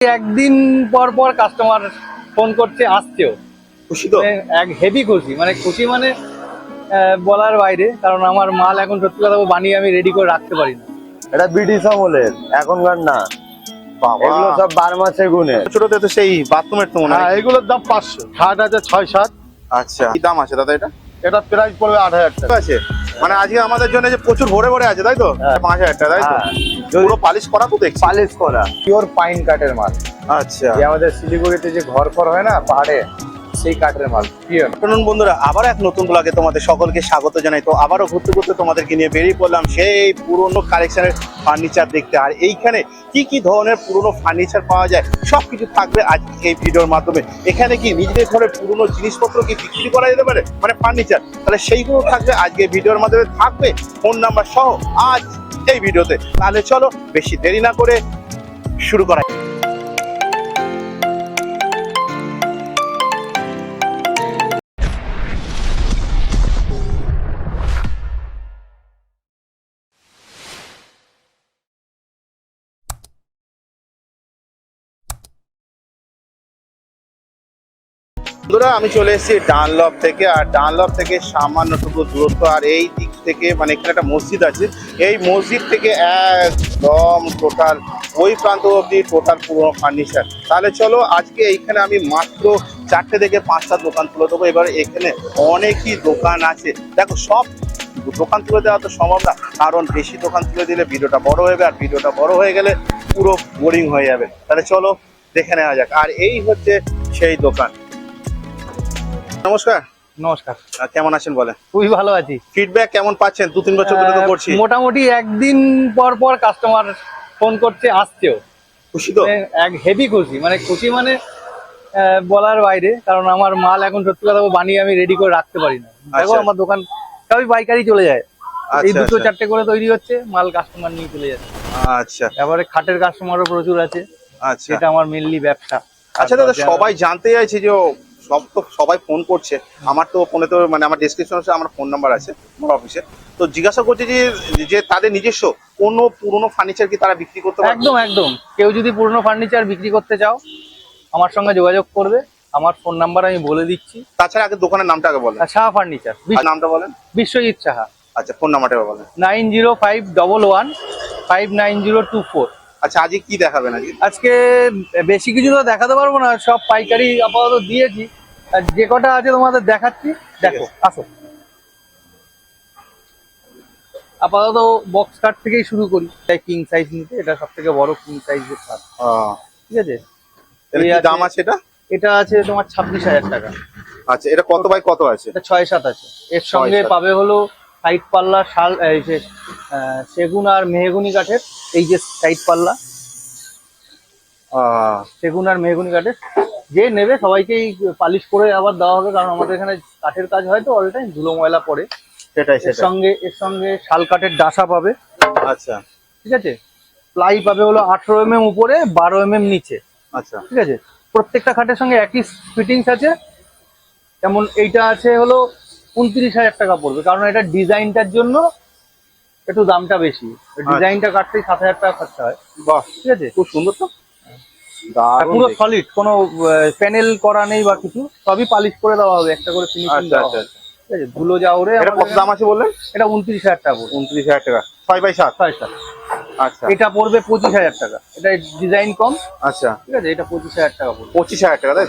একদিন পর পর কাস্টমার ফোন করছে, আসছেও। খুশি তো? এক হেভি খুশি, মানে খুশি মানে বলার বাইরে। কারণ আমার মাল এখন সত্যি কথা বানিয়ে আমি রেডি করে রাখতে পারি না। এটা ব্রিটিশ আমলের, এখনকার না। বাবা, এগুলো সব 12 মাসের গুণে। ছোটতে তো সেই বাথরুমের তো মনে হয়। হ্যাঁ, এগুলোর দাম 500, খাট আছে 6-7। আচ্ছা, কি দাম আছে দাদা এটা? এটা প্রাইস পড়বে 8000 ঠিক টাকা। আছে, মানে আজকে আমাদের জন্য যে প্রচুর ভরে ভরে আছে, তাই তো? হ্যাঁ। 5000 টাকা, তাই তো? হ্যাঁ। পুরো পালিশ করা তো দেখছি। পালিশ করা পিওর পাইন কাঠের মাল। আচ্ছা, যে আমাদের শিলিগুড়িতে যে ঘর হয় না পাহাড়ে, সেই কাঠের মাল পিওর। শুনুন বন্ধুরা, আবার এক নতুন ব্লগে তোমাদের সকলকে স্বাগত জানাই। তো আবারও ঘুরতে ঘুরতে তোমাদেরকে নিয়ে বেরিয়ে পড়লাম সেই পুরনো কালেকশনের ফার্নিচার দেখতে। আর এইখানে কি কি ধরনের পুরনো ফার্নিচার পাওয়া যায় সবকিছু থাকবে আজকে এই ভিডিওর মাধ্যমে। এখানে কি নিজেদের ঘরের পুরনো জিনিসপত্র কি বিক্রি করা যেতে পারে, মানে ফার্নিচার, তাহলে সেইগুলো থাকবে আজকে ভিডিওর মাধ্যমে। থাকবে ফোন নাম্বার সহ আজ এই ভিডিওতে। তাহলে চলো বেশি দেরি না করে শুরু করা। বন্ধুরা, আমি চলে এসেছি ডানলপ থেকে। আর ডানলপ থেকে সামান্যটুকু দূরত্ব। আর এই দিক থেকে মানে এখানে একটা মসজিদ আছে, এই মসজিদ থেকে একদম টোটাল ওই প্রান্ত অব্দি টোটাল পুরোনো ফার্নিচার। তাহলে চলো আজকে এইখানে আমি মাত্র 4টে থেকে 5টা দোকান তুলে দেবো। এবার এখানে অনেকই দোকান আছে, দেখো সব দোকান তুলে দেওয়া তো সম্ভব না, কারণ বেশি দোকান তুলে দিলে ভিডিওটা বড় হয়ে যাবে, আর ভিডিওটা বড় হয়ে গেলে পুরো বোরিং হয়ে যাবে। তাহলে চলো দেখে নেওয়া যাক। আর এই হচ্ছে সেই দোকান। নমস্কার। নমস্কার। কেমন আছেন বলেন? খুবই ভালো আছি। ফিডব্যাক কেমন পাচ্ছেন? 2-3 বছর ধরে তো করছি। মোটামুটি একদিন পর পর কাস্টমার ফোন করছে, আসছেও। খুশি তো? এক হেভি খুশি, মানে খুশি মানে বলার বাইরে। কারণ আমার মাল এখন সত্যি কথা বানিয়ে আমি রেডি করে রাখতে পারি না। দেখো আমার দোকান সবই পাইকারি চলে যায়, এই 2-4টে করে তৈরি হচ্ছে, মাল কাস্টমার নিয়ে চলে যাচ্ছে। আচ্ছা, এবারে খাটের কাস্টমারও প্রচুর আছে। আচ্ছা, এটা আমার মেইনলি ব্যবসা। আচ্ছা দাদা, সবাই জানতে চাইছে যে সবাই ফোন করছে। আমার তো ফোনে তো মানে আমার ডেসক্রিপশনে আমার ফোন নাম্বার আছে আমার অফিসে। তো জিজ্ঞাসা করছে যে তাদের নিজস্ব কোনো পুরনো ফার্নিচার কি তারা বিক্রি করতে পারে? একদম একদম, কেউ যদি পুরনো ফার্নিচার বিক্রি করতে চাও আমার সঙ্গে যোগাযোগ করবে। আমার ফোন নাম্বার আমি বলে দিচ্ছি। তাছাড়া আগে দোকানের নামটা আগে বলেন। সাহা ফার্নিচার। নামটা বলেন। বিশ্বজিৎ সাহা। আচ্ছা, ফোন নাম্বারটা বলেন। 9051159024। আচ্ছা, আজকে কি দেখাবেন? আজকে বেশি কিছু তো দেখাতে পারবো না, সব পাইকারি আপাতত দিয়েছি। আর যে কটা আছে তোমাদের দেখাচ্ছি, দেখো আসো। আপাতত বক্স কাট থেকেই শুরু করি। তাই কিং সাইজ নিতে, এটা সব থেকে বড় কিং সাইজের কাট। ঠিক আছে, এর কি দাম আছে এটা? এটা আছে তোমার 26,000 টাকা। আচ্ছা, এটা কত বাই কত আছে? এটা 6-7 আছে। এর সঙ্গে 6-7 পাবে হলো সাইড পাল্লা, শাল, এই যে সেগুন আর মেহগুনি কাঠের, এই যে সাইড পাল্লা সেগুন আর মেহগুনি কাঠের। যে নেবে সবাইকেই পালিশ করে আবার দেওয়া হবে, কারণ আমাদের এখানে কাঠের কাজ হয় তো অল টাইম, ধুলো ময়লা পড়ে। সেটাই এর সঙ্গে শাল কাঠের ডাসা পাবে। আচ্ছা, ঠিক আছে, প্লাই পাবে হলো 18 mm উপরে, 12 mm নিচে। আচ্ছা, ঠিক আছে, প্রত্যেকটা খাটের সঙ্গে একই ফিটিংস আছে। যেমন এইটা আছে হলো 29,000 টাকা পড়বে, কারণ এটা ডিজাইনটার জন্য একটু দামটা বেশি। ডিজাইনটা কাটতেই 7,000 টাকা খরচা হয়। বাহ, ঠিক আছে, খুব সুন্দর তো। আর পুরো সলিড, কোনো প্যানেল করা নেই বা কিছু, সবই পালিশ করে দেওয়া হবে, একটা করে ফিনিশিং দেওয়া হবে। ঠিক আছে, ধুলো যা ওরে। এটা কত দাম আছে বললেন? এটা 29,000 টাকা পড়বে। 29,000 টাকা 6x7। 6x7। আচ্ছা, এটা পড়বে 25,000 টাকা। এটা ডিজাইন কম। আচ্ছা, ঠিক আছে, এটা 25,000 টাকা পড়বে। 25,000 টাকা, তাই?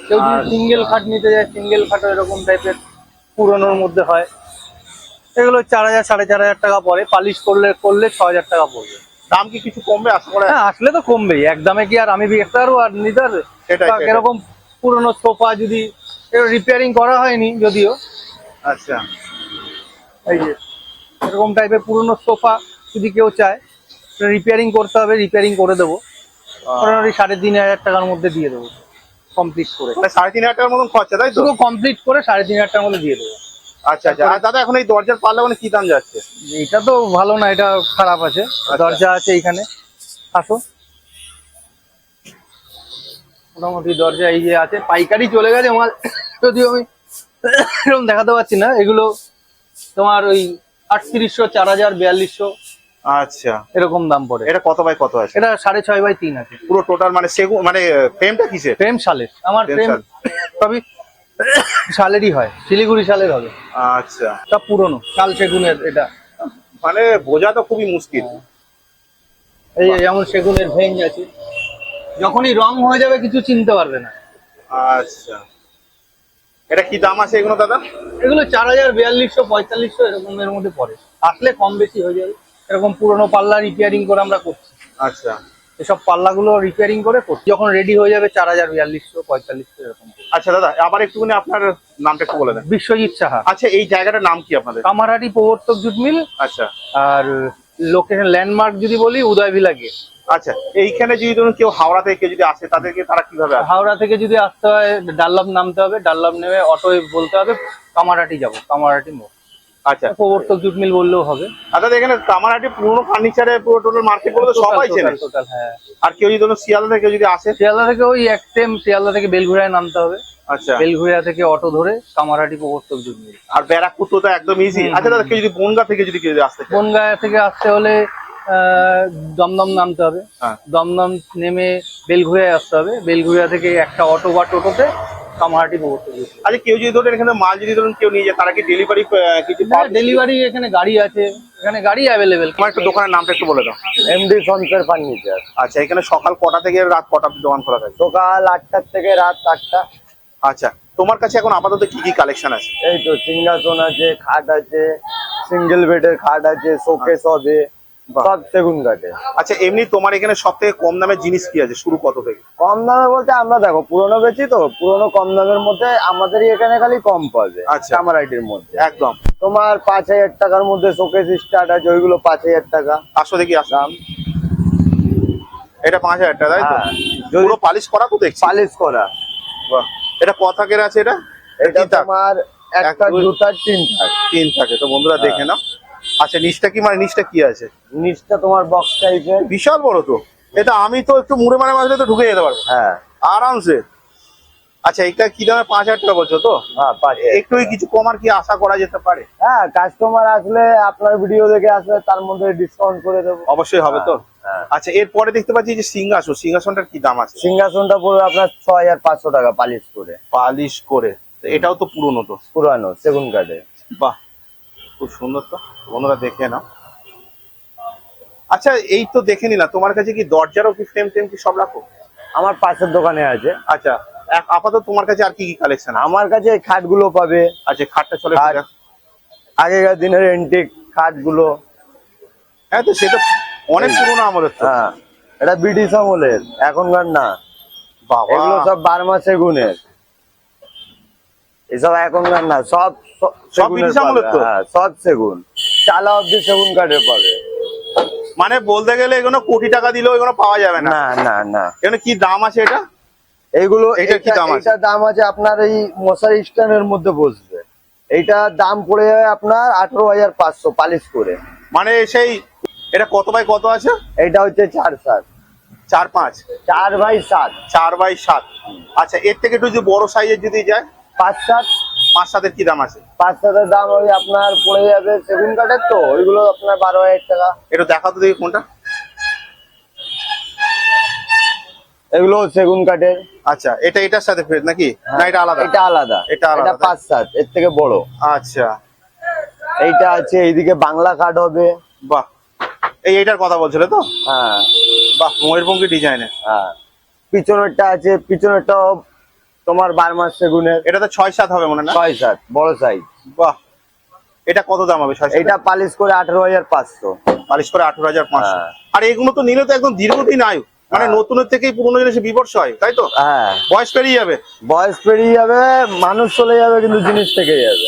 কেউ যদি সিঙ্গেল খাট নিতে যায়, সিঙ্গেল খাটও এরকম টাইপের পুরোনোর মধ্যে হয়, এগুলো 4,000 4,500 টাকা পড়ে। পালিশ করলে 6,000 টাকা পড়বে। দাম কি কিছু কমবে আশা করা? হ্যাঁ, আসলে তো কমবেই, একদমে কি আর আমি বিক্রি পারবো আর নিতে পারবে? এরকম পুরোনো সোফা যদি রিপেয়ারিং করা হয়নি যদিও, আচ্ছা, এই যে এরকম টাইপের পুরোনো সোফা যদি কেউ চায় রিপেয়ারিং করতে হবে, রিপেয়ারিং করে দেবো। মোটামুটি 3,500 টাকার মধ্যে দিয়ে দেবো কমপ্লিট করে। 3,500 টাকার মতন খরচা, তাই তো? পুরো কমপ্লিট করে 3,500 টাকার মধ্যে দিয়ে দেবো। আচ্ছা, আচ্ছা। আর দাদা এখন এই দরজার পাল্লা মানে কি দাম যাচ্ছে? এটা তো ভালো না, এটা খারাপ আছে। দরজা আছে এইখানে, আসো। মোটামুটি দরজা এই যে আছে, পাইকারি চলে গেছে আমার, যদিও আমি এরকম দেখাতে পারছি না। এগুলো তোমার ওই 3800, 4,000, 4200 আচ্ছা, এরকম দাম পড়ে। এটা কত বাই কত আছে? এটা 3.5 বাই 3 আছে। পুরো টোটাল মানে সেগুন মানে ফ্রেমটা কিসের? ফ্রেম শালের, আমার ফ্রেম ফ্রেম শাল। সবই শালেরই হয়, শিলিগুড়ি শালের হবে। আচ্ছা, সব পুরনো শাল সেগুনের এটা। মানে বোঝা তো খুবই মুশকিল। এই যে যেমন সেগুনের ভেঞ্জ আছে, যখনই রং হয়ে যাবে কিছু চিনতে পারবে না। আচ্ছা, এটা কি দাম আছে এগুলো দাদা? এগুলো 4000, 4200, 4500 এরকমের মধ্যে পড়ে, আসলে কম বেশি হয়ে যাবে। এরকম পুরনো পাল্লা রিপেয়ারিং করে আমরা করছি। আচ্ছা, এসব পাল্লাগুলো রিপেয়ারিং করে করছি, যখন রেডি হয়ে যাবে 4000, 4200, 4500 এরকম। আচ্ছা দাদা, আবার একটুখানি আপনার নামটা একটু বলে দেন। বিশ্বজিৎ সাহা। আচ্ছা, এই জায়গাটার নাম কি আপনাদের? কামারহাটি প্রবর্তক জুট মিল। আচ্ছা, আর লোকেশন ল্যান্ডমার্ক যদি বলি, উদয়ভিলা গেট। আচ্ছা, এইখানে যদি ধরুন কেউ হাওড়া থেকে কেউ যদি আসে, তাদেরকে তারা কিভাবে আসে? হাওড়া থেকে যদি আসতে হয়, ডাল্লাভ নামতে হবে, ডাল্লাভ নেমে অটোয় বলতে হবে কামারহাটি যাবো, কামারহাটি মোড়। আচ্ছা, প্রবর্তক জুট মিল বললেও হবে। দাদা এখানে কামারহাটি পুরনো ফার্নিচারের পুরো টোটাল মার্কেট বলে তো সবাই চেনে। টোটাল, হ্যাঁ। আর কেউ যদি ধরুন শিয়ালদা থেকে যদি আসে? শিয়ালদা থেকে ওই এক সেম, শিয়ালদা থেকে বেলঘুরিয়ায় নামতে হবে। আচ্ছা, বেলঘুরিয়া থেকে অটো ধরে কামারহাটি প্রবর্তক জুট মিল। আর ব্যারাকপুর তো একদম ইজি। আচ্ছা দাদা, কেউ যদি বনগা থেকে যদি কেউ যদি আসতে চায়? বনগাঁ থেকে আসতে হলে দমদম নামতে হবে। হ্যাঁ। দমদম নেমে বেলঘুরিয়ায় আসতে হবে, বেলঘুরিয়া থেকে একটা অটো বা টোটোতে কামারহাটি প্রবর্তক জুট মিল। আচ্ছা, কেউ যদি ধরুন এখানে মাল যদি ধরুন কেউ নিয়ে যায়, তারা কি ডেলিভারি কিছু পাবে? ডেলিভারি এখানে গাড়ি আছে, এখানে গাড়ি অ্যাভেলেবেল। আমার একটু দোকানের নামটা একটু বলে দাও। এমডি সঞ্চয় ফার্নিচার। আচ্ছা, এখানে সকাল কটা থেকে রাত কটা অবধি দোকান খোলা থাকে? সকাল 8টা থেকে রাত 8টা। আচ্ছা, তোমার কাছে এখন আপাতত কি কি কালেকশন আছে? এই তো সিংহাসন আছে, খাট আছে, সিঙ্গেল বেডের খাট আছে, শোকেস হবে, বাহ। সব সেগুন কাঠে। আচ্ছা, এমনি তোমার এখানে সব থেকে কম দামের জিনিস কি আছে, শুরু কত থেকে? কম দামে বলতে আমরা দেখো পুরোনো বেচি তো, পুরোনো কম দামের মধ্যে আমাদেরই এখানে খালি কম পাবে। আচ্ছা। কামারহাটির মধ্যে একদম তোমার 5000 টাকার মধ্যে শোকেস স্টার্ট আছে, ওইগুলো 5000 টাকা 500 দেখি আসলাম। দাম। এটা 5000 টাকা, তাই তো? হ্যাঁ, যদি পুরো পালিশ করা তো দেখছি। পালিশ করা। বাহ। এটা ক থাকের আছে? এটা এটা তিন থাক? তোমার একটা দুই- জুতার 3 থাক। 3 থাকে তো বন্ধুরা দেখে নাও। আচ্ছা, নিচটা কি মানে নিচটা কি আছে? নিচটা তোমার বক্স টাইপের। বিশাল বড় তো এটা, আমি তো একটু মুড়ে মারে মাঝে তো ঢুকে যেতে পারবো হ্যাঁ আরামসে। আচ্ছা, এটা কি দামে? 5000 টাকা বলছো তো? হ্যাঁ, 5000। একটু কিছু কমার কি আশা করা যেতে পারে? হ্যাঁ, কাস্টমার আসলে আপনার ভিডিও দেখে আসলে তার মধ্যে ডিসকাউন্ট করে দেবো। অবশ্যই হবে তো। হ্যাঁ। আচ্ছা, এরপরে দেখতে পাচ্ছি যে সিংহাসন, সিংহাসনটার কি দাম আছে? সিংহাসনটা পড়বে আপনার 6500 টাকা পালিশ করে। পালিশ করে তো এটাও তো পুরনো তো। পুরানো সেগুন কাঠে। বাহ, খুব সুন্দর তো বন্ধুরা দেখে নাও। আচ্ছা, এই তো দেখে নিলাম, তোমার কাছে কি দরজারও কি ফ্রেম টেম কি সব রাখো? আমার পাশের দোকানে আছে। আচ্ছা, আপাতত তোমার কাছে আর কি কি কালেকশন? আমার কাছে এই খাটগুলো পাবে। আচ্ছা, খাটটা চলে খাট। আগেকার দিনের এন্টিক খাটগুলো। হ্যাঁ, তো সেটা অনেক পুরনো আমলের তো। হ্যাঁ, এটা ব্রিটিশ আমলের, এখনকার না। বাবা, এগুলো সব বার্মা সেগুনের, এসব এখনকার না, সব সেগুনের ব্রিটিশ পাবে। আমলের তো? হ্যাঁ, সব সেগুন, চালা অব্দি সেগুন কাঠের পাবে। মানে বলতে গেলে এগুলো কোটি টাকা দিলেও এগুলো পাওয়া যাবে না। না না না, এখানে কি দাম আছে এটা? এইগুলো এটার কি দাম আছে? এটা দাম আছে আপনার এই মশারি স্ট্যান্ডের মধ্যে বসবে। এইটা দাম পড়ে যাবে আপনার 18500 পালিশ করে। মানে সেই এটা কত বাই কত আছে? এইটা হচ্ছে 4/7, 4/5, 4/7, 4/7। আচ্ছা, এর থেকে একটু যদি বড় সাইজের যদি যায়, 5/7, 5/7 কি দাম আছে? 5/7 দাম ওই আপনার পড়ে যাবে সেগুন কাঠের তো, ওইগুলো আপনার 12000 টাকা। একটু দেখাও তো দেখি কোনটা। এগুলো সেগুন কাঠের। আচ্ছা, এটা এটার সাথে ফের নাকি না এটা আলাদা? এটা আলাদা, এটা আলাদা। এটা 5/7, এর থেকে বড়। আচ্ছা, এইটা আছে, এইদিকে বাংলা কাঠ হবে। বাহ, এইটার কথা বলছিলে তো? হ্যাঁ বাহ, ময়ূরপঙ্খী ডিজাইনের। হ্যাঁ, পিছনেরটা আছে, পিছনেরটাও তোমার বার্মা সেগুনের। এটা তো 6/7 হবে মনে হয় না? 6/7 বড় সাইজ। বাহ, এটা কত দাম হবে? 6/7? এটা পালিশ করে 18500। পালিশ করে 18500। হ্যাঁ। আর এগুলো তো নিলে তো একদম দীর্ঘদিন আয়ু, মানে হ্যাঁ। নতুনের থেকেই পুরোনো জিনিসে বিবর্ষ হয়, তাই তো? হ্যাঁ, বয়স পেরিয়ে যাবে। বয়স পেরিয়ে যাবে, মানুষ চলে যাবে, কিন্তু জিনিস থেকে যাবে।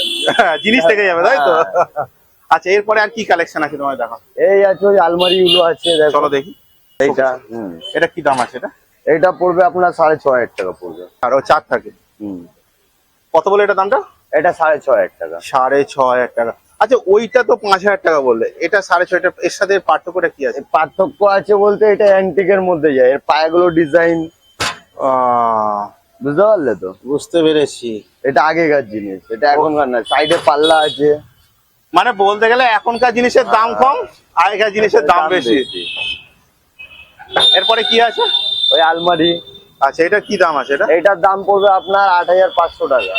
জিনিস থেকে যাবে, তাই তো? হ্যাঁ। আচ্ছা, এরপরে আর কি কালেকশন আছে তোমায় দেখো? এই আছে ওই আলমারি গুলো আছে, দেখো। চলো দেখি। এইটা এটা কি দাম আছে? এটা এইটা পড়বে আপনার 6500 টাকা পড়বে। আর ও 4 থাকে। কত বলে এটা দামটা? এটা 6500 টাকা। 6500 টাকা। আচ্ছা, ওইটা তো 5000 টাকা বললে, এটা 6500 এর সাথে পার্থক্যটা কি আছে? পার্থক্য আছে বলতে এটা অ্যান্টিকের মধ্যে যায়, এর পায়াগুলো ডিজাইন, বুঝতে পারলে তো? বুঝতে পেরেছি। এটা আগেকার জিনিস, এটা এখনকার না। সাইডে পাল্লা আছে। মানে বলতে গেলে এখনকার জিনিসের দাম কম আগেকার জিনিসের দাম বেশি। এরপরে কি আছে? ওই আলমারি। আচ্ছা, এটা কি দাম আছে? এটা এইটার দাম পড়বে আপনার 8500 টাকা।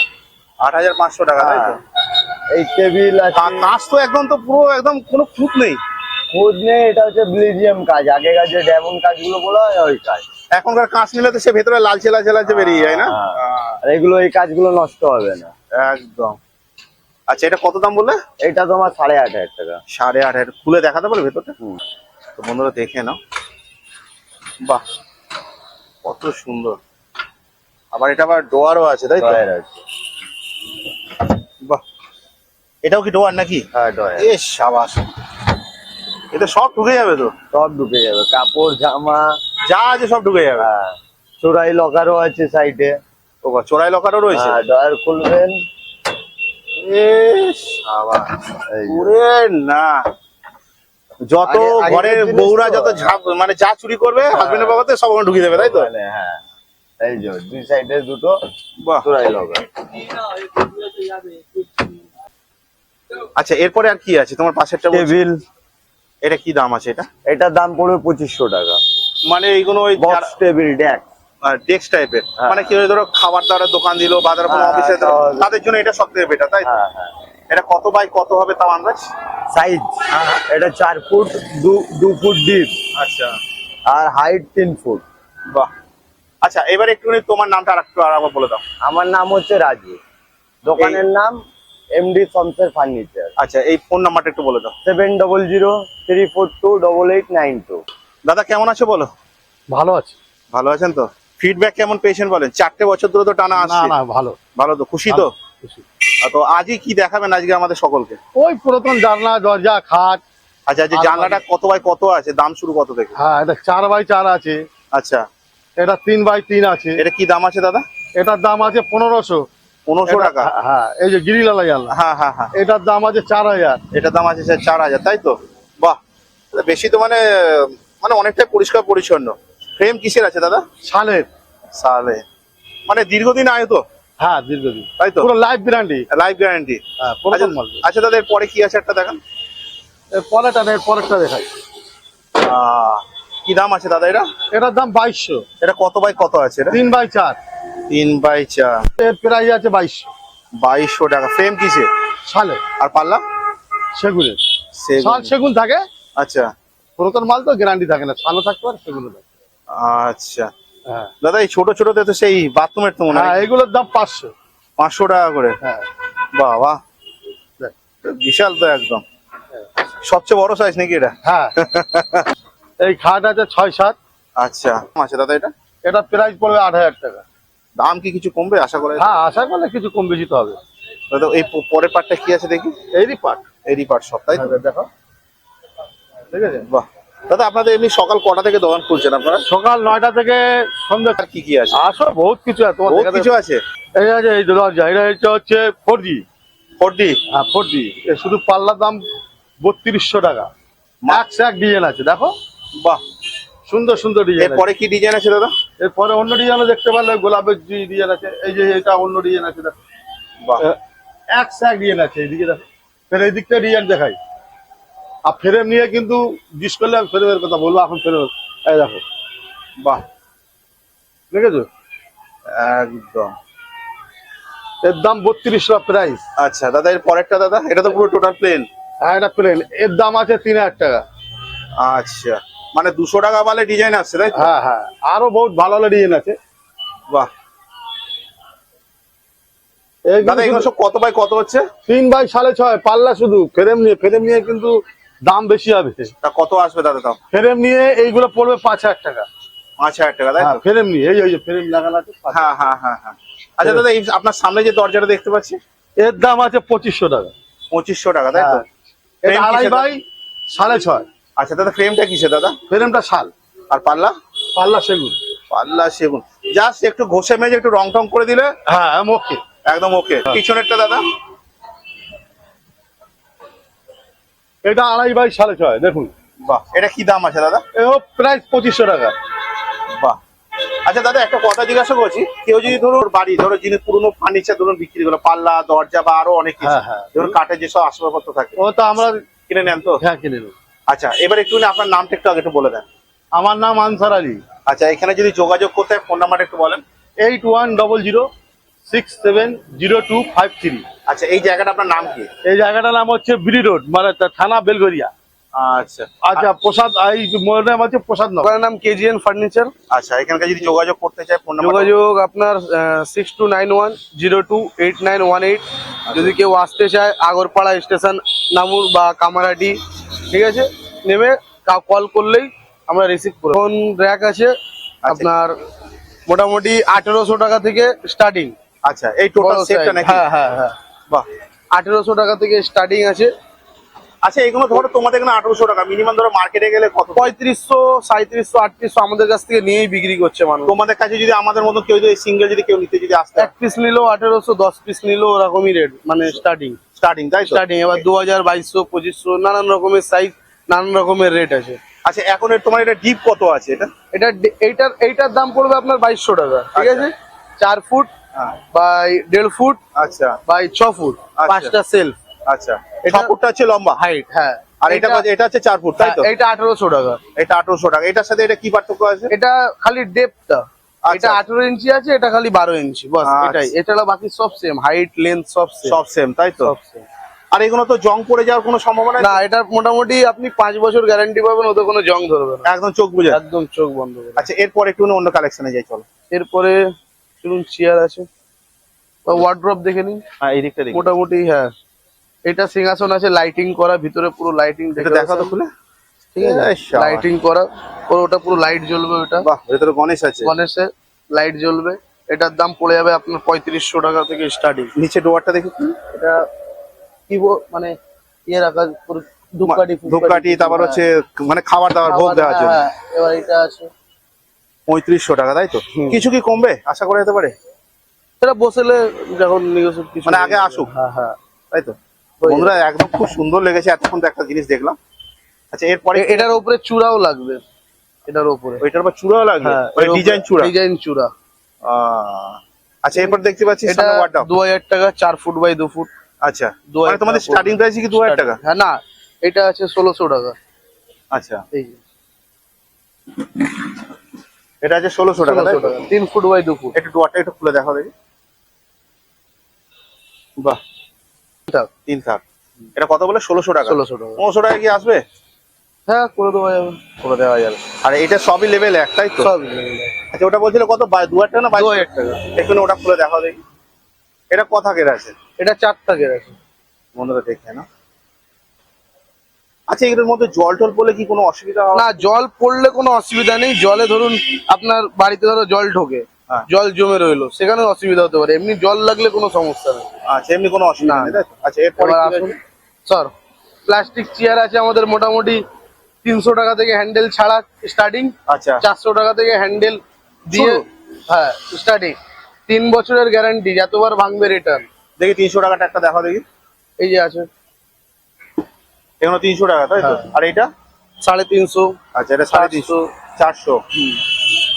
8500 টাকা, তাই তো? এই টেবিল আছে, কাঁচ তো একদম, তো পুরো একদম কোনো খুঁত নেই। খুদ নেই, এটা হচ্ছে ব্লিজিয়াম কাজ, আগেকার যে ডায়মন্ড কাজগুলো বলা হয় ওই কাজ। এখনকার কাঁচ নিলে তো সে ভেতরে লালচে লালচে লালচে বেরিয়ে যায় না? আর এগুলো, এই কাজগুলো নষ্ট হবে না একদম। আচ্ছা, এটা কত দাম বললে? এটা তোমার 8500 টাকা। 8500। খুলে দেখাতে পারবে ভেতরটা? হুম। তো বন্ধুরা দেখে নাও, বাহ কত সুন্দর। আবার এটা আবার ডোয়ারও আছে, তাই তো? ড্রয়ার আছে। বাহ, এটাও কি ডোয়ার নাকি? হ্যাঁ, ড্রয়ার। এ সাবাস, এটা সব ঢুকে যাবে তো? সব ঢুকে যাবে, কাপড় জামা যা আছে সব ঢুকে যাবে। হ্যাঁ, চোরাই লকারও আছে সাইডে। ও বাহ, চোরাই লকারও রয়েছে। হ্যাঁ, ড্রয়ার খুলবেন। এ সাবাস, এই যে। ওরে না, যত আগেকার ঘরের জিনিস বউরা তো। যত মানে যা চুরি করবে হাজবেন্ডের বাবাতে সব ওখানে ঢুকিয়ে দেবে, তাই তো? মানে হ্যাঁ, এই যে দুই সাইডে দুটো বাহ। চোরাই লকার। আচ্ছা, এরপরে আর কি আছে তোমার পাশেরটা? টেবিল। এটা কি দাম আছে? এটা এটার দাম পড়বে 2500 টাকা। মানে এইগুলো ওই বক্স টেবিল ডেস্ক। ডেস্ক টাইপের, হ্যাঁ। মানে কেউ ধরো খাবার দাবারের দোকান দিল বা ধরো কোনো হ্যাঁ, অফিসে হ্যাঁ, তাদের জন্য এটা সব থেকে বেটার, তাই তো? হ্যাঁ হ্যাঁ। এটা কত বাই কত হবে তাও আন্দাজ? সাইজ এটা 4 ফুট 2 ফুট ডিপ, আচ্ছা, আর হাইট 3 ফুট। বাহ। আচ্ছা, এবার একটুখানি তোমার নামটা আরেকবার বলে দাও। আমার নাম হচ্ছে রাজু, দোকানের নাম এমডি শমশের ফার্নিচার। আচ্ছা, এই ফোন নাম্বারটা একটু বলে দাও। 7003428892। দাদা কেমন আছো বলো? ভালো আছে। ভালো আছেন তো? ফিডব্যাক কেমন পেয়েছেন বলেন? 4টে বছর ধরে তো টানা না আসছে। না, ভালো। ভালো তো? খুশি তো? খুশি। তো আজই কি দেখাবেন আজকে আমাদের সকলকে? ওই পুরাতন জানলা দরজা খাট। আচ্ছা, যে জানলাটা কত বাই কত আছে, দাম শুরু কত থেকে? হ্যাঁ, এটা 4x4 আছে। আচ্ছা, এটা 3x3 আছে। এটা কি দাম আছে দাদা? এটার দাম আছে 1500। 1500 টাকা? হ্যাঁ, এই যে গিরিলালা জানলা, হ্যাঁ হ্যাঁ হ্যাঁ। এটার দাম আছে 4000। এটার দাম আছে 4000, তাই তো? বাহ, এটা বেশি তো, মানে মানে অনেকটাই পরিষ্কার পরিচ্ছন্ন। ফ্রেম কিসের আছে দাদা? শালের। সালে, মানে দীর্ঘদিন আয় তো? হ্যাঁ, দীর্ঘদিন, তাই তো? পুরো লাইফ গ্যারান্টি। Life guarantee. হ্যাঁ, পুরাতন মাল। আচ্ছা দাদা, এর পরে কি আছে একটা দেখান। এর পরেরটা দেখাই। কি দাম আছে দাদা এটা? এটার দাম 2200। এটা কত বাই কত আছে? এটা 3x4। 3x4। এর প্রাইস আছে 2200। 2200 টাকা। ফ্রেম কিসে? শালে আর পাল্লা? সেগুনের। সেগুন। শাল সেগুন থাকে। আচ্ছা পুরাতন মাল তো গ্যারান্টি থাকে না, শালও থাকতে পারে, সেগুলো থাকে। আচ্ছা হ্যাঁ দাদা, এই ছোট ছোটতে তো সেই বাথরুমের তো মনে হয় হ্যাঁ, এগুলোর দাম 500। 500 টাকা করে? হ্যাঁ। বাহ বাহ, দেখ। বিশাল তো একদম। সবচেয়ে বড় সাইজ নাকি এটা? হ্যাঁ। এই খাট আছে 6-7। আচ্ছা, আচ্ছা দাদা, এটা এটা প্রাইস পড়বে 8000 টাকা। দাম কি কিছু কমবে আশা করে? হ্যাঁ, আশা করলে কিছু কম বেশি তো হবে। দাদা, এই পরের পার্টটা কি আছে দেখি? এরই পাট। এরই পার্ট সব, তাই তো? দেখো, ঠিক আছে। বাহ দাদা, আপনাদের এমনি সকাল কটা থেকে দোকান খুলছেন আপনারা? সকাল 9টা থেকে সন্ধ্যা। আর কি কি আছে? আসো, বহুত কিছু আছে তোমার বহুত দেখাতে- কিছু আছে। এই আছে, এই দরজা, এটা হচ্ছে 4G। 4D? হ্যাঁ, 4G। এর শুধু পাল্লার দাম 3200 টাকা। মাক্স এক ডিজাইন আছে, দেখো বাহ, সুন্দর সুন্দর ডিজাইন। এরপরে কি ডিজাইন আছে দাদা? এরপরে অন্য ডিজাইনও দেখতে পারলে, গোলাপের ডিজাইন আছে, এই যে এটা অন্য ডিজাইন আছে, দেখো বাহ, এক ডিজাইন আছে। এইদিকে দেখো, ফের এই দিকটা ডিজাইন দেখাই। আর ফ্রেম নিয়ে কিন্তু জিজ্ঞেস করলে আমি ফ্রেমের কথা বলবো, এখন ফ্রেম এই দেখো, বাহ, দেখেছো? একদম। এর দাম 3200 প্রাইস। আচ্ছা দাদা, এর পরেরটা দাদা, এটা তো পুরো টোটাল প্লেন। হ্যাঁ, এটা প্লেন, এর দাম আছে 3000 টাকা। আচ্ছা, মানে 200 টাকা মালে ডিজাইন আসছে, তাই তো? হ্যাঁ হ্যাঁ, আরো বহুত ভালো ভালো ডিজাইন আছে। বাহ এইগুলো দাদা, এগুলো সব কত বাই কত হচ্ছে? 3x6.5 পাল্লা, শুধু ফ্রেম নিয়ে কিন্তু দাম বেশি হবে। তা কত আসবে দাদা তাও? ফ্রেম নিয়ে এইগুলো পড়বে 5000 টাকা। 5000 টাকা, তাই হ্যাঁ, তো? ফ্রেম নিয়ে এই যে ফ্রেম লাগানো আছে 5000। হ্যাঁ হ্যাঁ হ্যাঁ হ্যাঁ। আচ্ছা দাদা, এই আপনার সামনে যে দরজাটা দেখতে পাচ্ছি, এর দাম আছে 2500 টাকা। 2500 টাকা, তাই তো? হ্যাঁ। এটা Frame কিসের 2.5x6.5। আচ্ছা দাদা, ফ্রেমটা কিসে দাদা? ফ্রেমটা শাল, আর পাল্লা? পাল্লা সেগুন। পাল্লা সেগুন। জাস্ট একটু ঘষে মেজে একটু রং টং করে দিলে হ্যাঁ, ওকে, একদম ওকে। পিছনেরটা দাদা? এটা 2.5x6.5, দেখুন। বাহ, এটা কি দাম আছে দাদা? এও প্রাইস 2500 টাকা। বাহ। আচ্ছা দাদা, একটা কথা জিজ্ঞাসা করছি, কেউ যদি ধরো ওর বাড়ি ধরো যিনি পুরোনো ফার্নিচার ধরুন বিক্রি করলো, পাল্লা দরজা বা আরো অনেক কিছু, হ্যাঁ, হ্যাঁ। ধরুন কাঠের যেসব আসবাবপত্র থাকে, ও তো আমরা কিনে নেন তো? হ্যাঁ কিনে নেব। আচ্ছা, এবার একটু আপনার নামটা একটু আগে একটু বলে দেন। আমার নাম আনসার আলী। আচ্ছা, এখানে যদি যোগাযোগ করতে হয় ফোন নাম্বারটা একটু বলেন। 8100670253। আচ্ছা, এই জায়গাটা আপনার নাম কি? এই জায়গাটার নাম হচ্ছে বিডি রোড, মানে থানা বেলগরিয়া। আচ্ছা আচ্ছা, প্রসাদ, এই মোড়ের নাম হচ্ছে প্রসাদ নগর। দোকানের নাম কেজিএন ফার্নিচার। আচ্ছা, এখানকার যদি যোগাযোগ করতে চায় ফোন নাম্বার। যোগাযোগ আপনার 6291028918। যদি কেউ আসতে চায় আগরপাড়া স্টেশন নামুর বা কামারহাটি, ঠিক আছে, নেমে কল করলেই আমরা রিসিভ করব। ফোন র্যাক আছে আপনার মোটামুটি 1800 টাকা থেকে স্টার্টিং। আচ্ছা, এই টোটাল সেটটা নাকি? হ্যাঁ হ্যাঁ হ্যাঁ, বাহ। 1800 টাকা থেকে স্টার্টিং আছে। আচ্ছা, এগুলো ধরো তোমাদের এখানে 1800 টাকা, মিনিমাম ধরো মার্কেটে গেলে কত? 3500, 3700, 3800 আমাদের কাছ থেকে নিয়েই বিক্রি করছে মানুষ। তোমাদের কাছে যদি আমাদের মতো কেউ যদি সিঙ্গেল যদি কেউ নিতে যদি আসতে, এক পিস নিলেও 1800, 10 পিস নিলেও ওরকমই রেট, মানে স্টার্টিং। স্টার্টিং, তাই তো? স্টার্টিং এবার 2000, 2200, 2500 নানান রকমের সাইজ, নানান রকমের রেট আছে। আচ্ছা, এখন তোমার এটা ডিপ কত আছে? এইটার দাম পড়বে আপনার 2200 টাকা, ঠিক আছে। 4 ফুট হ্যাঁ। বাই 1.5 ফুট আচ্ছা বাই 6 ফুট, আচ্ছা। 5টা সেলফ। আচ্ছা, এটা- 6 ফুটটা হচ্ছে লম্বা, হাইট, হ্যাঁ। আর এটা এটা হচ্ছে 4 ফুট, তাই তো? এটা 1800 টাকা। এটা 1800 টাকা। এটার সাথে এটা কি পার্থক্য আছে? এটা খালি ডেপথটা, আচ্ছা। এটা 18 ইঞ্চি আছে, এটা খালি 12 ইঞ্চি, বাস আচ্ছা। এটাই। এছাড়া বাকি সব সেম, হাইট লেন্থ সব সেম। সব সেম, তাই তো? সব সেম। আর এগুলো তো জং পড়ে যাওয়ার কোনো সম্ভাবনা না, এটা মোটামুটি আপনি 5 বছর গ্যারান্টি পাবেন, ওতে কোনো জং ধরবে না, একদম চোখ বুঝে। একদম চোখ বন্ধ করে। আচ্ছা, এরপর একটু অন্য কালেকশনে যাই, চলো। এরপরে চলুন, চেয়ার আছে, ওয়ার্ড্রপ দেখে নিন। হ্যাঁ, এই দিকটা দেখি। মোটামুটি হ্যাঁ, এটা সিংহাসন আছে লাইটিং করা, ভিতরে পুরো লাইটিং এটা দেখা তো খুলে। ঠিক আছে, এই শাবাশ। লাইটিং করা, ওটা পুরো লাইট জ্বলবে, ওটা বাহ, ভেতরে গণেশ আছে। গণেশের লাইট জ্বলবে। এটার দাম পড়ে যাবে আপনার 3500 টাকা থেকে স্টার্টিং। নিচে ডোয়ারটা দেখি। এটা কি মানে ইয়ে রাখা পুরো ধূপকাঠি, ধূপকাঠি, তারপর হচ্ছে মানে খাবার দাবার ভোগ দেওয়ার জন্য। হ্যাঁ, এবার এটা আছে 3500 টাকা, তাই তো? হুম। কিছু কি কমবে আশা করা যেতে পারে? এটা বসেলে যখন negotiate কিছু মানে আগে আসুক। হ্যাঁ হ্যাঁ, তাই তো? হয়ে বন্ধুরা, একদম খুব সুন্দর লেগেছে, এতক্ষণ তো একটা জিনিস দেখলাম। আচ্ছা, এরপরে এটার উপরে চূড়াও লাগবে, এটার উপরে। ওইটার উপর চূড়াও লাগবে, হ্যাঁ, মানে ডিজাইন চূড়া। ডিজাইন চূড়া। আচ্ছা, এরপর দেখতে পাচ্ছি এটা সামনে ওয়ার্ডরোব। 2000 টাকা, 4 ফুট বাই 2 ফুট। আচ্ছা, 2000 মানে তোমাদের টাকা স্টার্টিং পড়বে। প্রাইস কি 2000 টাকা? হ্যাঁ, না, এটা আছে 1600 টাকা। আচ্ছা, এই যে এটা আছে 1600 টাকা, তাই 1600 তো? টাকা, 3 ফুট বাই 2 ফুট। একটু ডোয়ারটা একটু খুলে দেখাও দেখি। বাহ, এটা 3 থাক। এটা কত বলে? 1600 টাকা। 1600 টাকা। 1500 টাকা কি আসবে? হ্যাঁ, করে দেওয়া যাবে। করে দেওয়া যাবে। আর এটা সবই লেভেল এক, তাই তো? সব আচ্ছা, ওটা বলছিল কত? 2000 টাকা না 2000 টাকা। এখানে ওটা খুলে দেখাও দেখি। এটা ক থাকের আছে? এটা 4 টাকার আছে। বন্ধুরা দেখে না। আচ্ছা, এগুলোর মধ্যে জল টল পড়লে কি কোনো অসুবিধা হবে? না, জল পড়লে কোনো অসুবিধা নেই। জলে ধরুন আপনার বাড়িতে ধরো জল ঢোকে, হ্যাঁ। জল জমে রইলো, সেখানে অসুবিধা হতে পারে। এমনি জল লাগলে কোনো সমস্যা নেই। আচ্ছা, এমনি কোনো অসুবিধা না। নেই, তাই তো? আচ্ছা, এরপরে এবার কি আসুন রয়েছে? স্যার, প্লাস্টিক চেয়ার আছে আমাদের মোটামুটি 300 টাকা থেকে হ্যান্ডেল ছাড়া স্টার্টিং। আচ্ছা, 400 টাকা থেকে হ্যান্ডেল দিয়ে, শুরু? হ্যাঁ স্টার্টিং। 3 বছরের গ্যারান্টি, যতবার ভাঙবে রিটার্ন। দেখি 300 টাকাটা একটা দেখাও দেখি। এই যে আছে এগুলো 300 টাকা, তাই তো? হ্যাঁ। আর এইটা? 350, আচ্ছা, এটা 350, 400।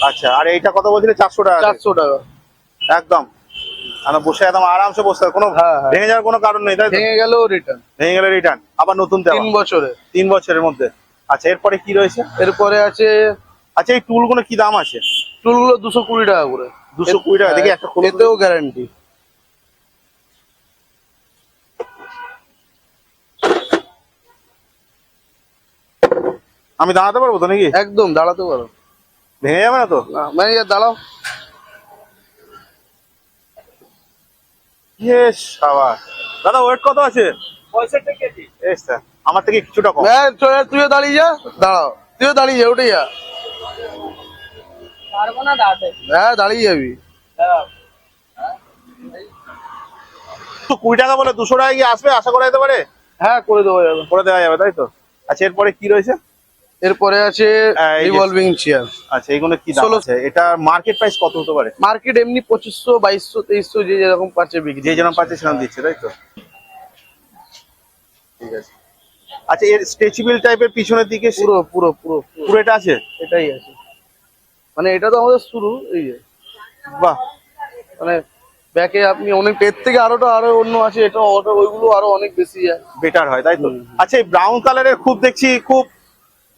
আচ্ছা, আর এইটা কত বলছিলে? 400 টাকা। 400 টাকা। একদম আমরা বসে একদম আরামসে বসতে হবে, কোনো হ্যাঁ, হ্যাঁ। ভেঙে যাওয়ার কোনো কারণ নেই, তাই তো? ভেঙে গেলেও রিটার্ন, ভেঙে গেলে রিটার্ন, আবার নতুন দেওয়া। 3 বছরে। 3 বছরের মধ্যে। আচ্ছা, এরপরে কি রয়েছে? এরপরে আছে আচ্ছা, এই টুলগুলো কি দাম আছে? টুলগুলো 220 টাকা করে। 220 টাকা। দেখি একটা খুলে এতেও গ্যারান্টি। আমি দাঁড়াতে পারবো তো নাকি? একদম দাঁড়াতে পারো। ভেঙে যাবে না তো? না, ম্যানেজার দাঁড়াও। ইয়েস, সাবাস। দাদা, ওয়েট কত আছে? 65 কেজি। এস স্যার, আমার থেকে কিছুটা কম। হ্যাঁ, তুইও দাঁড়িয়ে যা, দাঁড়াও, তুইও দাঁড়িয়ে যা, উঠে যা। পারবো না দাঁড়াতে। হ্যাঁ, দাঁড়িয়ে যাবি। তো 20 টাকা বলে 200 টাকা কি আসবে আশা করা যেতে পারে? হ্যাঁ, করে দেওয়া যাবে। করে দেওয়া যাবে, তাই তো? আচ্ছা, এরপরে কি রয়েছে? এরপরে আছে এই যে- রিভলভিং চেয়ার। আচ্ছা, এইগুলো কি দাম 16 আছে? এটা মার্কেট প্রাইস কত হতে পারে? মার্কেট এমনি 2500, 2200, 2300 যে যেরকম পাচ্ছে বিক্রি। যে যেরকম পাচ্ছে সেরকম দিচ্ছে, তাই তো? ঠিক আছে। আচ্ছা, এর স্ট্রেচেবল টাইপের পিছনের দিকে পুরো পুরো পুরো পুরো পুরো এটা আছে? এটাই আছে। মানে এটা তো আমাদের শুরু, এই যে বাহ, মানে ব্যাকে আপনি অনেক এর থেকে আরো অন্য আছে, এটা ওইগুলো আরো অনেক বেশি যায়। বেটার হয়, তাই তো? হুম। আচ্ছা, এই ব্রাউন কালারের খুব দেখছি, খুব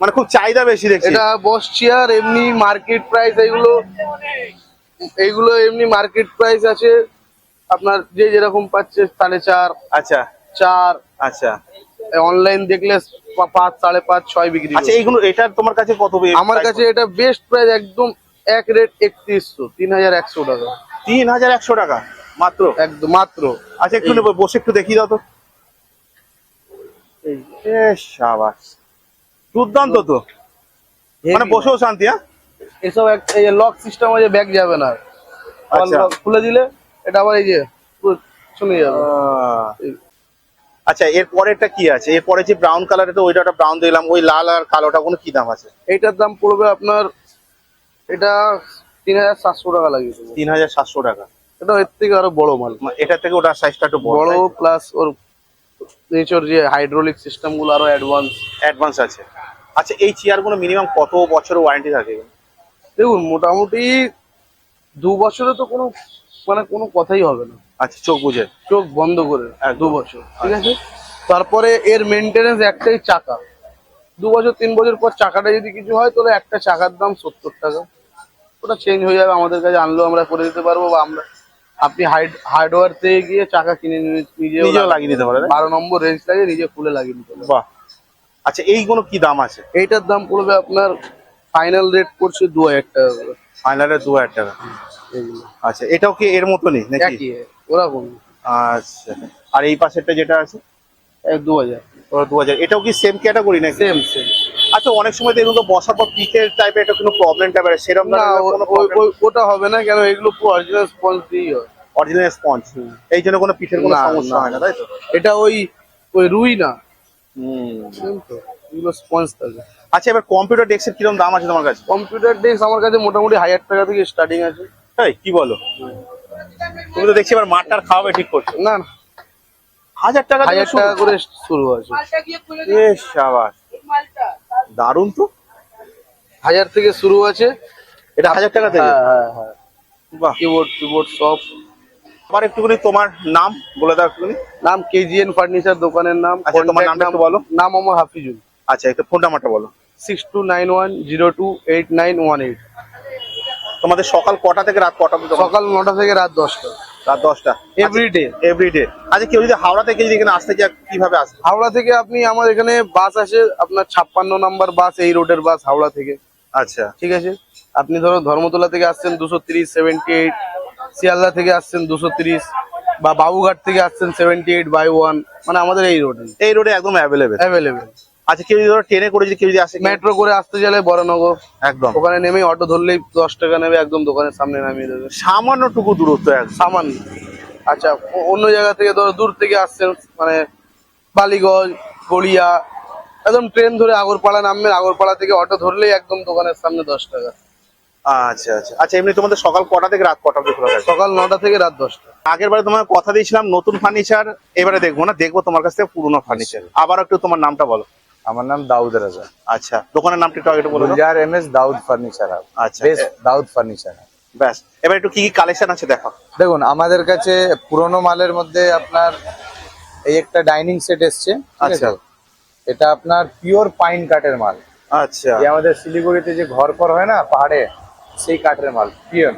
মানে খুব চাহিদা বেশি দেখছি। এটা বস চেয়ার এমনি মার্কেট প্রাইস, এইগুলো এমনি মার্কেট প্রাইস আছে আপনার যে যেরকম পাচ্ছে 4.5, আচ্ছা 4। আচ্ছা অনলাইন দেখলে 5, 5.5, 6 বিক্রি আচ্ছা করছে। এইগুলো এটা তোমার কাছে কত আমার কাছে এটা বেস্ট প্রাইস একদম এক রেট 3100, 3100 টাকা 3100 টাকা মাত্র? একদম মাত্র। আচ্ছা একটু বসে একটু দেখিয়ে দাও তো। এ শাবাশ, দুর্দান্ত তো, মানে বসেও শান্তি। হ্যাঁ এসব এই লক সিস্টেম আছে, ব্যাগ যাবে না। আবার আচ্ছা। lock খুলে দিলে এটা আবার এই যে পুরো চলে যাবে। আচ্ছা এর পরেরটা কি আছে? এরপরে যে ব্রাউন কালার, তো ওইটা একটা ব্রাউন দিলাম, ওই লাল আর কালোটা কোনো কি দাম আছে? এইটার দাম পড়বে আপনার, এটা 3700 টাকা লাগিয়ে দেবো। 3700 টাকা। এটা এর থেকে আরো বড় মাল, এটা থেকে ওটার সাইজটা একটু বড়, বড় প্লাস ওর নিচের যে হাইড্রোলিক সিস্টেম গুলো আরো অ্যাডভান্স আছে। আচ্ছা এই চেয়ারগুলো মিনিমাম কত বছরের ওয়ারেন্টি থাকে? দেখুন মোটামুটি 2 বছরে তো কোনো কথাই হবে না। আচ্ছা চোখ বুঝে, চোখ বন্ধ করে 2 বছর, ঠিক আছে। তারপরে এর মেনটেনেন্স একটাই চাকা, 2 বছর 3 বছর পর চাকাটা যদি কিছু হয় তাহলে একটা চাকার দাম 70 টাকা, ওটা চেঞ্জ হয়ে যাবে। আমাদের কাছে আনলেও আমরা করে দিতে পারবো, বা আপনি হার্ডওয়্যার থেকে গিয়ে চাকা কিনে নিজেও লাগিয়ে দিতে পারেন। 12 নম্বর রেঞ্জ লাগে, নিজে খুলে লাগিয়ে দিতে পারবেন। বাহ। আচ্ছা এইগুলো কি দাম আছে? এইটার দাম পড়বে আপনার ফাইনাল রেট পড়ছে 2000 টাকা করে। ফাইনালে 2000 টাকা। এইগুলো আচ্ছা এটাও কি এর মতনই নাকি? একই ওরকম। আচ্ছা আর এই পাশেরটা যেটা আছে 2000, ওটা 2000, এটাও কি সেম ক্যাটাগরি নাকি? সেম। আচ্ছা অনেক সময় দেখুন তো বসার পর পিঠের টাইপের এটা কোনো প্রবলেম টাইপের, সেরকম না ওটা হবে না, কেন এগুলো পুরো অরিজিনাল স্পঞ্জ দিয়েই হয়। অরিজিনাল স্পঞ্জ, এই জন্য কোনো পিঠের কোনো না, সমস্যা না। হয় না, তাই তো? এটা ওই রুই না, হুম। বুঝলেন তো, এগুলো স্পঞ্জ থাকে। আচ্ছা এবার কম্পিউটার ডেস্কের কিরকম দাম আছে তোমার কাছে? কম্পিউটার ডেস্ক আমার কাছে মোটামুটি 1000 টাকা থেকে স্টার্টিং আছে। তাই কি বলো? তুমি তো দেখছি এবার মাঠটার খাওয়াবে ঠিক করছো। না 1000 টাকা থেকে 1000 টাকা করে শুরু আছে। এ শাবাশ, দারুণ তো। 1000 থেকে শুরু আছে। এটা 1000 টাকা থেকে? হ্যাঁ। বাহ। কিবোর্ড সব। আবার একটুখানি তোমার নাম বলে দাও একটুখানি। নাম কেজিএন ফার্নিচার দোকানের নাম। আচ্ছা, তোমার নামটা একটু বলো। নাম আমার হাফিজুল। আচ্ছা একটু ফোন নাম্বারটা বলো। 6291028918। তোমাদের সকাল কটা থেকে রাত কটা পর্যন্ত? সকাল 9টা থেকে রাত 10টা। রাত 10টা এভরিডে। এভরিডে। আচ্ছা কেউ যদি হাওড়া থেকে যদি এখানে আসতে চায় কিভাবে আসবে? হাওড়া থেকে আপনি, আমার এখানে বাস আসে আপনার 56 নম্বর বাস, এই রোডের বাস হাওড়া থেকে, আচ্ছা ঠিক আছে। আপনি ধরো ধর্মতলা থেকে আসছেন 230 78, শিয়ালদা থেকে আসছেন 230, বা বাবুঘাট থেকে আসছেন 78/1, মানে আমাদের এই রোডে একদম অ্যাভেলেবেল। আচ্ছা কেউ যদি ধরো ট্রেনে করে যদি কেউ যদি আসে, মেট্রো করে আসতে গেলে বড়নগর একদম ওখানে নেমে অটো ধরলেই 10 টাকা নেবে, একদম দোকানের সামনে নামিয়ে দেবে। সামান্যটুকু দূরত্ব একদম। সামান্য। আচ্ছা অন্য জায়গা থেকে ধরো দূর থেকে আসছেন, মানে বালিগঞ্জ, গড়িয়া, একদম ট্রেন ধরে আগরপাড়া নামবেন, আগরপাড়া থেকে অটো ধরলেই একদম দোকানের সামনে 10 টাকা। আচ্ছা আচ্ছা আচ্ছা এমনি তোমাদের সকাল কটা থেকে রাত কটা অবধি খোলা থাকে? সকাল 9টা থেকে রাত 10টা। আগের বারে তোমার কথা দিয়েছিলাম নতুন ফার্নিচার, এবারে দেখবো না, দেখবো তোমার কাছ থেকে পুরোনো ফার্নিচার। আবার একটু তোমার নামটা বলো। আমার নাম দাউদ রাজা। আচ্ছা দোকানের নামটা একটু আগে একটু বলো। গুলজার এমএস দাউদ ফার্নিচার হাউস। আচ্ছা দাউদ ফার্নিচার হাউস। ব্যাস, এবার একটু কি কি কালেকশন আছে দেখো। দেখুন আমাদের কাছে পুরোনো মালের মধ্যে আপনার এই একটা ডাইনিং সেট এসছে, ঠিক আছে? আচ্ছা। এটা আপনার পিওর পাইন কাঠের মাল। আচ্ছা যে আমাদের শিলিগুড়িতে যে ঘর হয় না পাহাড়ে, সেই কাঠের মাল পিওর,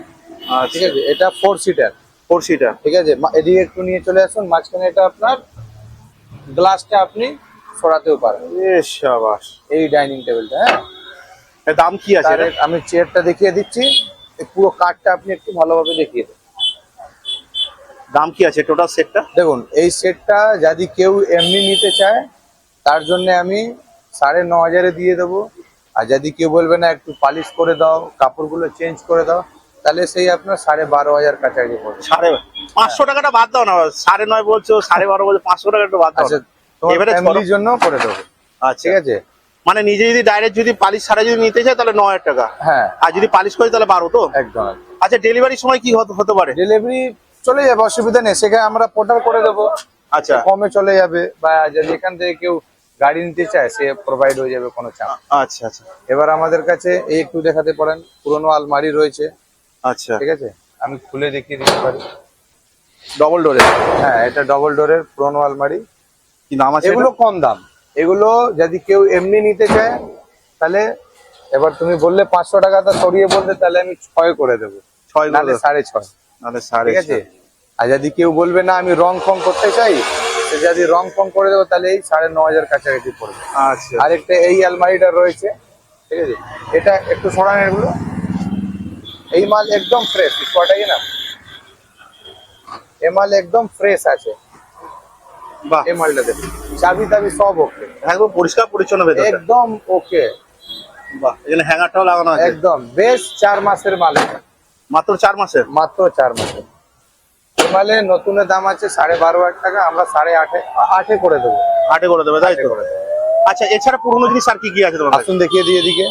ঠিক আছে। এটা 4 সিটার। 4 সিটার, ঠিক আছে। এদিকে একটু নিয়ে চলে আসুন, মাঝখানে এটা আপনার গ্লাসটা আপনি সরাতেও পারেন। শাবাশ। এই ডাইনিং টেবিলটা, হ্যাঁ। এর দাম কি আছে? তাহলে আমি চেয়ারটা দেখিয়ে দিচ্ছি, এই পুরো কাঠটা আপনি একটু ভালোভাবে দেখিয়ে দেন। দাম কি আছে টোটাল সেটটা? দেখুন এই সেটটা যদি কেউ এমনি নিতে চায় তার জন্য আমি 9500 দিয়ে দেবো। আর যদি কেউ বলবে না একটু পালিশ করে দাও, কাপড়গুলো চেঞ্জ করে দাও, তাহলে সেই আপনার 12,500 কাছাকাছি পড়বে। 500 টাকাটা বাদ দাও না, 9.5 বলছো, 12.5 বলছো, 500 টাকা একটু বাদ দাও। আচ্ছা তোমার ফ্যামিলির জন্য করে দেবো, আচ্ছা ঠিক আছে। মানে নিজে যদি ডাইরেক্ট যদি পালিশ ছাড়া যদি নিতে চায় তাহলে 9000 টাকা, হ্যাঁ আর যদি পালিশ করে তাহলে 12 তো? একদম। আচ্ছা ডেলিভারির সময় কি হতে পারে? ডেলিভারি চলে যাবে, অসুবিধা নেই, সেখানে আমরা পোর্টাল করে দেবো, আচ্ছা কমে চলে যাবে। বা যদি এখান থেকে কেউ গাড়ি নিতে চায় সে প্রোভাইড হয়ে যাবে, কোনো চাপ। আচ্ছা আচ্ছা এবার আমাদের কাছে এই একটু দেখাতে পারেন, পুরোনো আলমারি রয়েছে, আচ্ছা ঠিক আছে। আমি খুলে দেখিয়ে দিতে পারি। ডবল ডোরে? হ্যাঁ এটা ডবল ডোরের পুরোনো আলমারি। কি দাম আছে এগুলো কম দাম, এগুলো যদি কেউ এমনি নিতে চায় তাহলে এবার তুমি বললে 500 টাকাটা সরিয়ে বলতে, তাহলে আমি 6 করে দেবো, 6 নাহলে 6.5। নাহলে 6.5। ঠিক আছে। আর যদি কেউ বলবে না আমি রং ফং করতে চাই, সে যদি রং ফং করে দেবো তাহলে এই 9,500 কাছাকাছি পড়বে। আচ্ছা আরেকটা এই আলমারিটা রয়েছে, ঠিক আছে, এটা একটু সরান এগুলো। এই মাল একদম ফ্রেশ, কটাই না, এই মাল একদম ফ্রেশ আছে। বাহ, এই মালটা দেখুন, চাবি টাবি সব ওকে, একদম পরিষ্কার পরিচ্ছন্ন ভেতরটা। একদম ওকে, বাহ, এখানে হ্যাঙ্গারটাও লাগানো আছে। একদম বেশ। 4 মাসের মাল এটা, মাত্র 4 মাসের। মাত্র 4 মাসের। এই মালের নতুনের দাম আছে 12,500 টাকা, আমরা 8.5 করে দেবো। 8 করে দেবে, তাই 8 তো? করে দেবো। আচ্ছা, এছাড়া পুরনো জিনিস আর কি কি আছে তোমার কাছে? আসুন দেখিয়ে দিই এদিকে।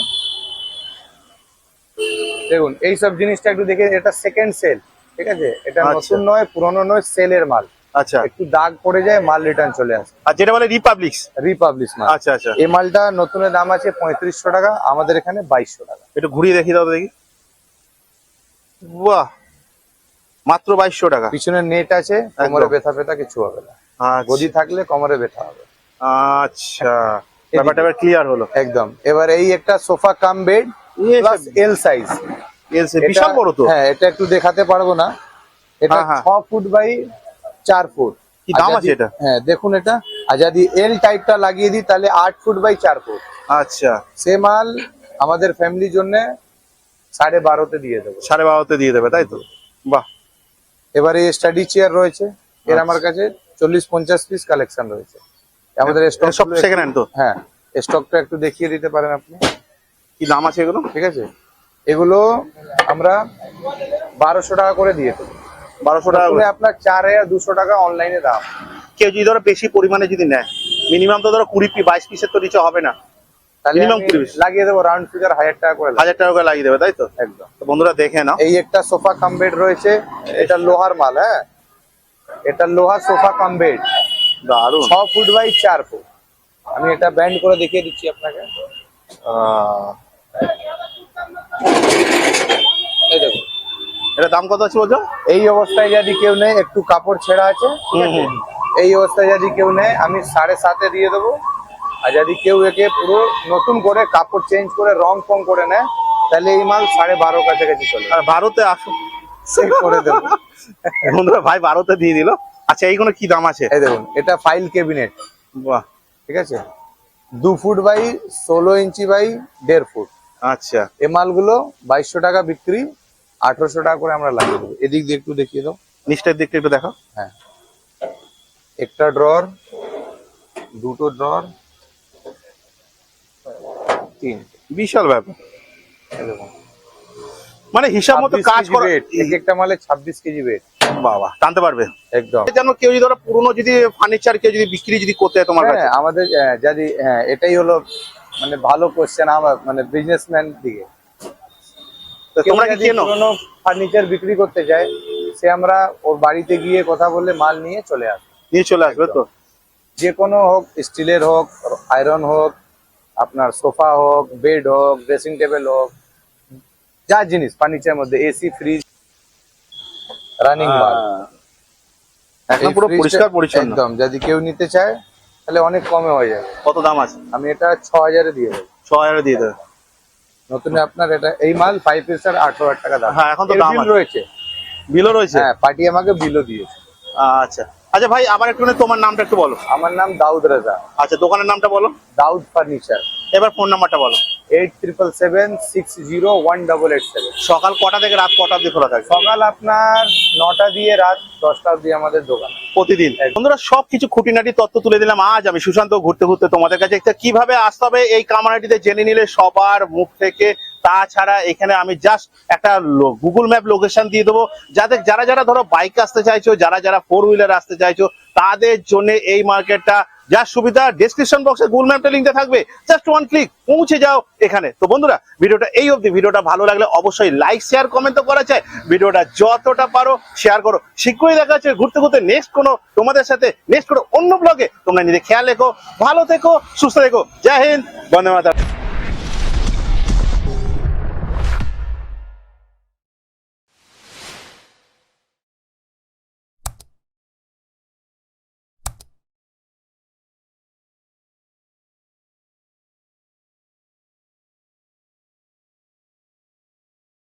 দেখুন এইসব জিনিসটা একটু দেখে, এটা সেকেন্ড সেল, ঠিক আছে, এটা আচ্ছা। নতুন নয়, পুরনো নয়, সেলের মাল। আচ্ছা, একটু দাগ পড়ে যায়, মাল রিটার্ন চলে আসে। আর যেটা বলে রিপাবলিক্স। রিপাবলিশ মাল। আচ্ছা আচ্ছা, এই মালটা নতুনের দাম আছে 3500 টাকা, আমাদের এখানে 2200 টাকা। একটু ঘুরিয়ে দেখিয়ে দাও তো দেখি। বাহ, মাত্র 2200 টাকা। পিছনে নেট আছে, কোমরে ব্যথা ফেথা কিছু হবে না। আচ্ছা গদি থাকলে কোমরে ব্যথা হবে। আচ্ছা, ব্যাপারটা এবার ক্লিয়ার হলো একদম। এবার এই একটা sofa cum bed plus L size, বিশাল বড় তো। হ্যাঁ, এটা একটু দেখাতে পারবো না, এটা হ্যাঁ, হ্যাঁ। 6 ফুট বাই 4 ফুট। কি দাম আছে এটা? হ্যাঁ দেখুন এটা, আর যদি এল টাইপটা লাগিয়ে দিই তাহলে 8 ফুট বাই 4 ফুট। আচ্ছা, সে মাল আমাদের ফ্যামিলির জন্য 12.5 দিয়ে দেবো। 12.5 দিয়ে দেবে, তাই তো? বাহ, এবারে স্টাডি চেয়ার রয়েছে, এর আচ্ছা। আমার কাছে 40-50 পিস কালেকশন রয়েছে। আমাদের স্টক সব সেকেন্ড হ্যান্ড তো? হ্যাঁ, স্টকটা একটু দেখিয়ে দিতে পারেন আপনি। কি দাম আছে এগুলো? ঠিক আছে, এগুলো আমরা 1200 টাকা করে দিয়ে দেবো। 1200 টাকা করে। আপনার 4,200 টাকা অনলাইনে দাম। কেউ যদি ধরো বেশি পরিমাণে যদি নেয়, মিনিমাম তো ধরো 22 পিসের তো নিচে হবে না, তাহলে Minimum আমি 20 পিস। লাগিয়ে দেবো রাউন্ড ফিগার 1000 টাকা করে। 1000 টাকা করে লাগিয়ে দেবে, তাই তো? একদম। তো বন্ধুরা দেখে নাও। এই একটা সোফা কাম বেড রয়েছে, এটা লোহার মাল। হ্যাঁ, এটা লোহার সোফা কাম বেড, দারুন। 6 ফুট বাই 4 ফুট। আমি এটা ব্যান্ড করে দেখিয়ে দিচ্ছি আপনাকে। এই দেখুন, এটা দাম কত আছে বলছো? এই অবস্থায় যদি কেউ নেয়, একটু কাপড় ছেঁড়া আছে, ঠিক আছে? এই অবস্থায় যদি কেউ নেয় আমি 7.5 দিয়ে দেবো। আর যদি কেউ একে পুরো নতুন করে কাপড় চেঞ্জ করে রং ফং করে নেয়, তাহলে এই মাল 12.5 কাছাকাছি চলে আর 12তে আসো, সেট করে দেবো। বন্ধুরা ভাই 12তে দিয়ে দিল। আচ্ছা, এইগুলো কি দাম আছে? এই দেখুন, এটা ফাইল ক্যাবিনেট, বাহ, ঠিক আছে, 2 foot by 16 inch by 1.5 foot. আচ্ছা, এই মালগুলো 2200 টাকা বিক্রি, 1800 টাকা করে আমরা লাগিয়ে দেবো। এদিক দিয়ে একটু দেখিয়ে দাও। নিচটার দিকটা একটু দেখো। হ্যাঁ, একটা ড্রর, দুটো ড্রর, 3। বিশাল ব্যাপার, এই দেখুন, মানে হিসাব মতো 26 কাজ কেজি করা। weight, এক একটা মালে 26 কেজি ওয়েট। বাবা, টানতে পারবে একদম। যেন কেউ যদি ধরো পুরোনো যদি ফার্নিচার কেউ যদি বিক্রি যদি করতে হয় তোমার কাছে। হ্যাঁ, আমাদের যদি এটাই হলো মানে ভালো কোশ্চেন আমার, মানে বিজনেসম্যান দিকে। তো তোমরা কি কেনো? পুরোনো ফার্নিচার বিক্রি করতে চায়, সে আমরা ওর বাড়িতে গিয়ে কথা বললে মাল নিয়ে চলে আসে। নিয়ে চলে আসবে তো? যে কোনো হোক, স্টিলের হোক, আয়রন হোক, আপনার সোফা হোক, বেড হোক, ড্রেসিং টেবিল হোক, যা জিনিস ফার্নিচারের মধ্যে, এসি, ফ্রিজ, রানিং মাল। একদম এই পুরো ফ্রিজটা পরিষ্কার পরিচ্ছন্ন। একদম। যদি কেউ নিতে চায় তাহলে অনেক কমে হয়ে যাবে। কত দাম আছে? আমি এটা 6000 দিয়ে দেবো। 6000 দিয়ে দেবে। নতুন আপনার এটা এই মাল 5 পিসের 18,000 টাকা দাম। হ্যাঁ, এখন তো এর দাম bill আছে। রয়েছে। বিলও রয়েছে? হ্যাঁ, পার্টি আমাকে বিলও দিয়েছে। আচ্ছা আচ্ছা ভাই, আবার একটু তোমার নামটা একটু বলো। আমার নাম দাউদ রাজা। আচ্ছা, দোকানের নামটা বলো। দাউদ ফার্নিচার। এবার ফোন নাম্বারটা বলো। 8777601887। সকাল কটা থেকে রাত কটা অবধি খোলা থাকে? সকাল আপনার 9টা দিয়ে রাত 10টা অবধি আমাদের দোকান। প্রতিদিন। বন্ধুরা সবকিছু খুঁটিনাটি তথ্য তুলে দিলাম আজ আমি সুশান্ত ঘুরতে ঘুরতে তোমাদের কাছে। কিভাবে আসতে হবে এই কামারহাটিতে জেনে নিলে সবার মুখ থেকে। তাছাড়া এখানে আমি জাস্ট একটা গুগল ম্যাপ লোকেশন দিয়ে দেবো, যাদের যারা যারা ধরো বাইক আসতে চাইছো, যারা যারা 4 হুইলার আসতে চাইছো, তাদের জন্য এই মার্কেটটা যা সুবিধা। ডেসক্রিপশন বক্সে গুগল ম্যাপটা লিঙ্কটা থাকবে, জাস্ট 1 ক্লিক পৌঁছে যাও এখানে। তো বন্ধুরা ভিডিওটা এই অবধি। ভিডিওটা ভালো লাগলে অবশ্যই লাইক শেয়ার কমেন্ট তো করা চাই। ভিডিওটা যতটা পারো শেয়ার করো। শীঘ্রই দেখা হচ্ছে ঘুরতে ঘুরতে নেক্সট কোনো তোমাদের সাথে নেক্সট কোনো অন্য ব্লগে। তোমরা নিজে খেয়াল রেখো, ভালো থেকো, সুস্থ থেকো। জয় হিন্দ, বন্দে মাতরম।